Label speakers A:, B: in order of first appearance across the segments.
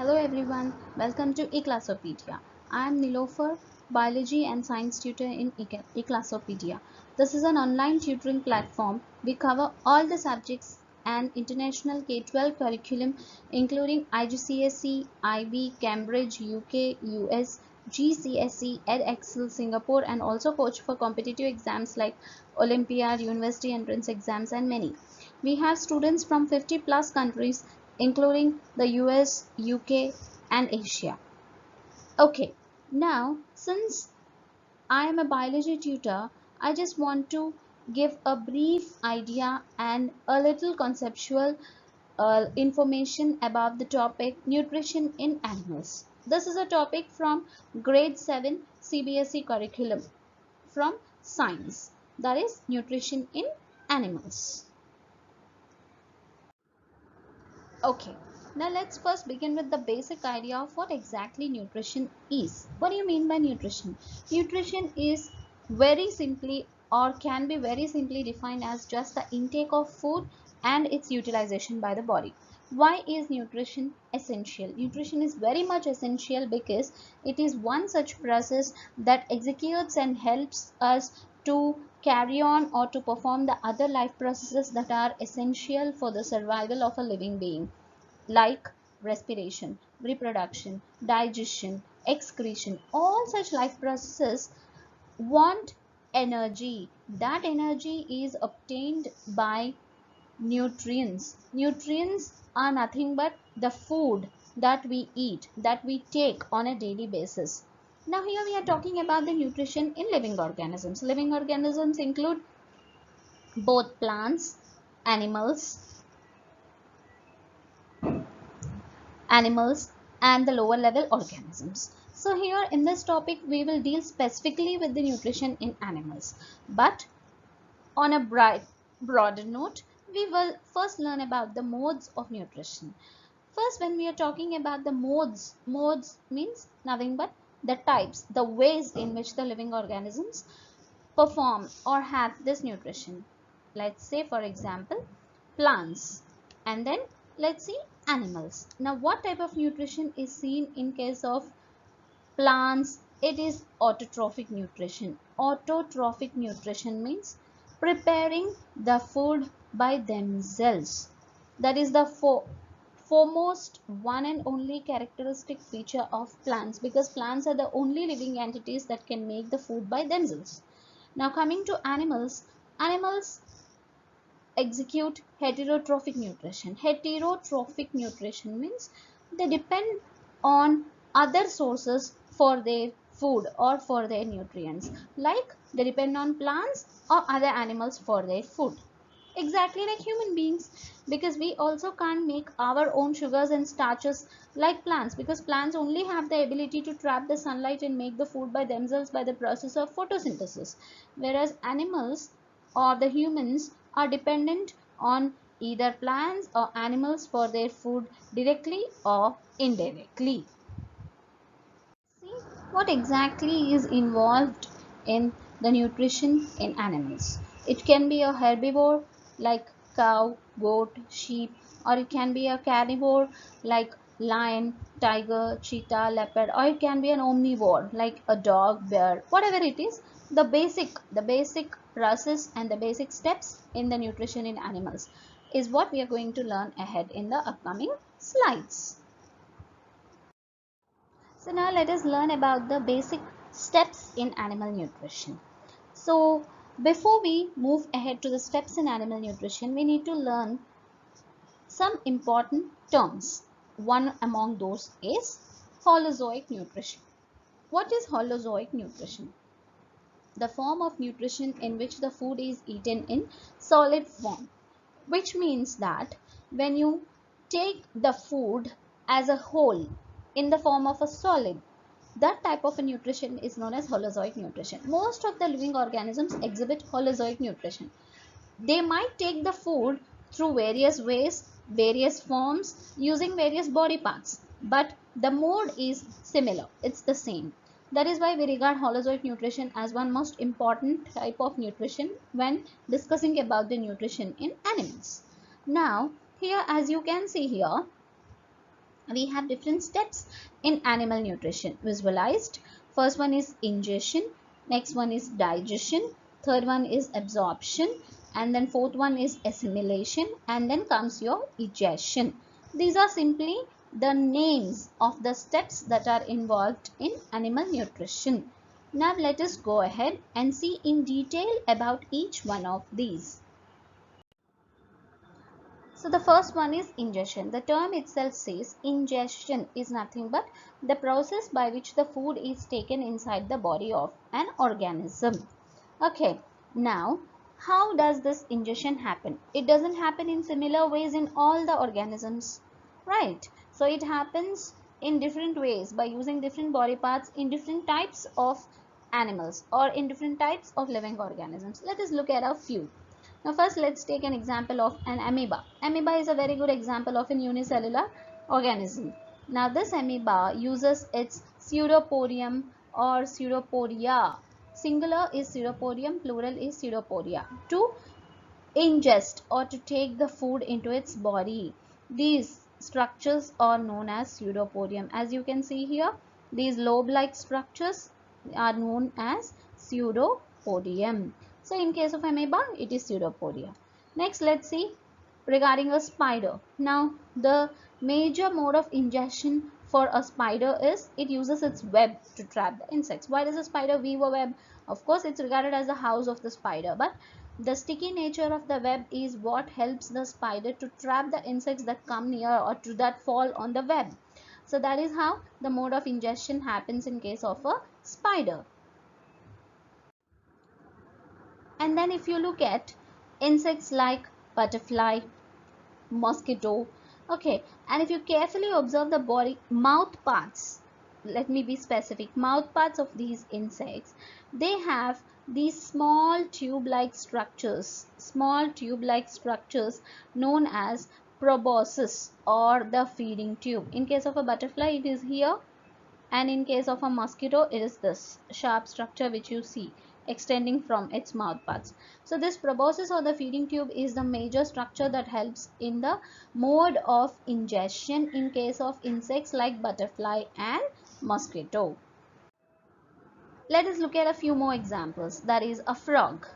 A: Hello everyone, welcome to eClassopedia. I am Nilofer, biology and science tutor in eClassopedia. This is an online tutoring platform. We cover all the subjects and international K-12 curriculum including IGCSE, IB, Cambridge, UK, US, GCSE, edXL, Singapore, and also coach for competitive exams like Olympiad, university entrance exams, and many. We have students from 50 plus countries including the US, UK, and Asia. Okay, now since I am a biology tutor, I just want to give a brief idea and a little conceptual information about the topic nutrition in animals. This is a topic from grade 7 CBSE curriculum from science, that is nutrition in animals. Okay, now let's first begin with the basic idea of what exactly nutrition is. What do you mean by nutrition? Nutrition is very simply or can be very simply defined as just the intake of food and its utilization by the body. Why is nutrition essential? Nutrition is very much essential because it is one such process that executes and helps us to carry on or to perform the other life processes that are essential for the survival of a living being, like respiration, reproduction, digestion, excretion. All such life processes want energy. That energy is obtained by nutrients. Nutrients are nothing but the food that we eat, that we take on a daily basis. Now here we are talking about the nutrition in living organisms. Living organisms include both plants, animals, animals and the lower level organisms. So here in this topic we will deal specifically with the nutrition in animals. But on a broader note, we will first learn about the modes of nutrition. First, when we are talking about the modes means nothing but the types, the ways in which the living organisms perform or have this nutrition. Let's say for example plants, and then let's see animals. Now what type of nutrition is seen in case of plants? It is autotrophic nutrition. Autotrophic nutrition means preparing the food by themselves. That is the foremost one and only characteristic feature of plants, because plants are the only living entities that can make the food by themselves. Now coming to animals, animals execute heterotrophic nutrition. Heterotrophic nutrition means they depend on other sources for their food or for their nutrients, like they depend on plants or other animals for their food. Exactly like human beings, because we also can't make our own sugars and starches like plants, because plants only have the ability to trap the sunlight and make the food by themselves by the process of photosynthesis, whereas animals or the humans are dependent on either plants or animals for their food directly or indirectly. See what exactly is involved in the nutrition in animals. It can be a herbivore like cow, goat, sheep, or it can be a carnivore like lion, tiger, cheetah, leopard, or it can be an omnivore like a dog, bear, whatever it is. The basic process and the basic steps in the nutrition in animals is what we are going to learn ahead in the upcoming slides. So now let us learn about the basic steps in animal nutrition. So before we move ahead to the steps in animal nutrition, we need to learn some important terms. One among those is holozoic nutrition. What is holozoic nutrition? The form of nutrition in which the food is eaten in solid form, which means that when you take the food as a whole in the form of a solid, that type of a nutrition is known as holozoic nutrition. Most of the living organisms exhibit holozoic nutrition. They might take the food through various ways, various forms, using various body parts, but the mode is similar, it's the same. That is why we regard holozoic nutrition as one most important type of nutrition when discussing about the nutrition in animals. Now here, as you can see here, We have different steps in animal nutrition visualized. First one is ingestion, next one is digestion, third one is absorption, and then fourth one is assimilation, and then comes your egestion. These are simply the names of the steps that are involved in animal nutrition. Now let us go ahead and see in detail about each one of these. So the first one is ingestion. The term itself says ingestion is nothing but the process by which the food is taken inside the body of an organism. Okay, now how does this ingestion happen? It doesn't happen in similar ways in all the organisms, right? So it happens in different ways by using different body parts in different types of animals or in different types of living organisms. Let us look at a few. Now first let's take an example of an amoeba. Amoeba is a very good example of an unicellular organism. Now this amoeba uses its pseudopodium or pseudopodia. Singular is pseudopodium, plural is pseudopodia. To ingest or to take the food into its body. These structures are known as pseudopodium. As you can see here, these lobe-like structures are known as pseudopodium. So in case of amoeba, it is pseudopodia. Next, let's see regarding a spider. Now, the major mode of ingestion for a spider is it uses its web to trap the insects. Why does a spider weave a web? Of course, it's regarded as the house of the spider, but the sticky nature of the web is what helps the spider to trap the insects that come near or to that fall on the web. So that is how the mode of ingestion happens in case of a spider. And then if you look at insects like butterfly, mosquito, okay, and if you carefully observe the body mouth parts, let me be specific, mouth parts of these insects, they have these small tube-like structures, known as proboscis or the feeding tube. In case of a butterfly, it is here, and in case of a mosquito, it is this sharp structure which you see extending from its mouth parts. So this proboscis or the feeding tube is the major structure that helps in the mode of ingestion in case of insects like butterfly and mosquito. Let us look at a few more examples. That is a frog.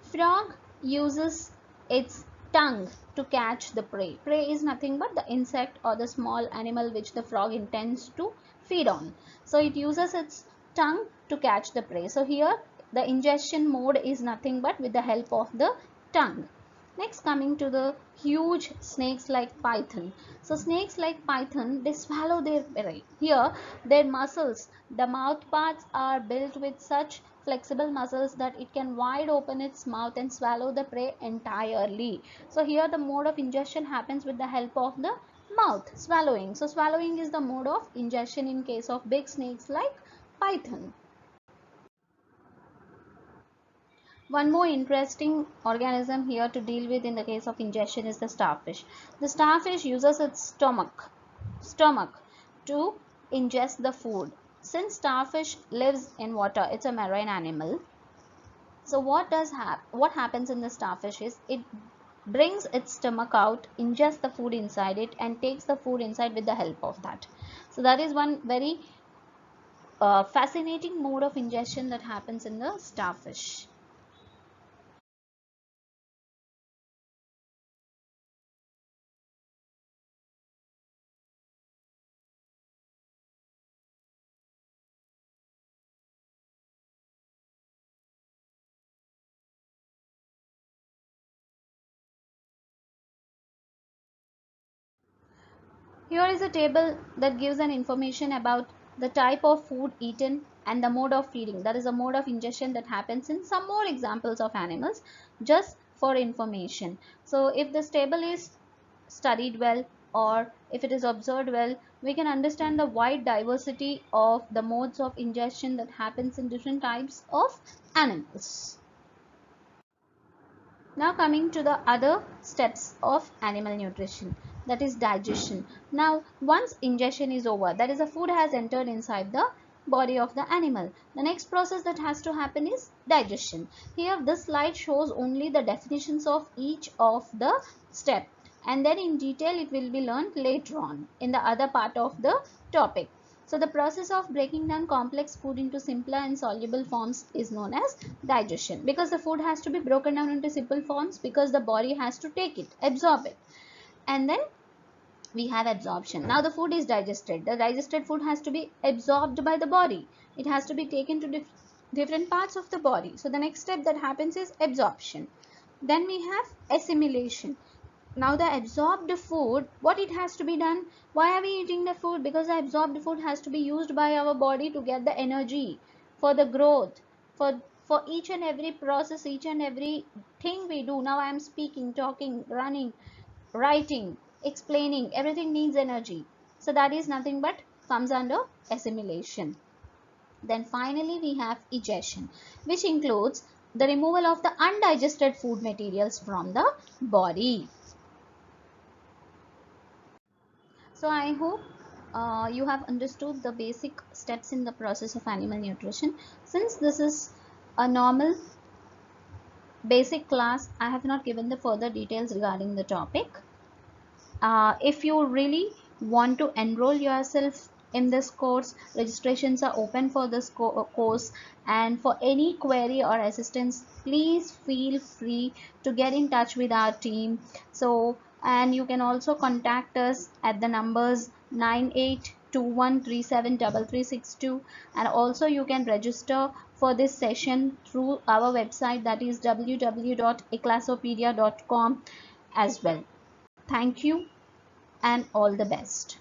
A: Frog uses its tongue to catch the prey. Prey is nothing but the insect or the small animal which the frog intends to feed on. So it uses its tongue to catch the prey. So here the ingestion mode is nothing but with the help of the tongue. Next, coming to the huge snakes like python. So snakes like python, they swallow their prey. Here their muscles, the mouth parts are built with such flexible muscles that it can wide open its mouth and swallow the prey entirely. So here the mode of ingestion happens with the help of the mouth, swallowing. So swallowing is the mode of ingestion in case of big snakes like python. One more interesting organism here to deal with in the case of ingestion is the starfish. The starfish uses its stomach to ingest the food. Since starfish lives in water, it's a marine animal. So what happens in the starfish is it brings its stomach out, ingests the food inside it, and takes the food inside with the help of that. So that is one very fascinating mode of ingestion that happens in the starfish. Here is a table that gives an information about the type of food eaten and the mode of feeding. That is a mode of ingestion that happens in some more examples of animals, just for information. So if this table is studied well or if it is observed well, we can understand the wide diversity of the modes of ingestion that happens in different types of animals. Now coming to the other steps of animal nutrition, that is digestion. Now once ingestion is over, that is the food has entered inside the body of the animal, the next process that has to happen is digestion. Here this slide shows only the definitions of each of the steps. and then in detail it will be learned later on in the other part of the topic. So the process of breaking down complex food into simpler and soluble forms is known as digestion, because the food has to be broken down into simple forms because the body has to take it, absorb it. And then we have absorption. Now the food is digested. The digested food has to be absorbed by the body. It has to be taken to different parts of the body. So the next step that happens is absorption. Then we have assimilation. Now the absorbed food, what it has to be done? Why are we eating the food? Because the absorbed food has to be used by our body to get the energy for the growth, for each and every process, each and every thing we do. Now I am speaking, talking, running, writing, explaining, everything needs energy. So that is nothing but comes under assimilation. Then finally we have egestion, which includes the removal of the undigested food materials from the body. So I hope you have understood the basic steps in the process of animal nutrition. Since this is a normal basic class, I have not given the further details regarding the topic. If you really want to enroll yourself in this course, registrations are open for this course, and for any query or assistance, please feel free to get in touch with our team. So, and you can also contact us at the numbers 9821373362, and also you can register for this session through our website, that is www.eclassopedia.com as well. Thank you and all the best.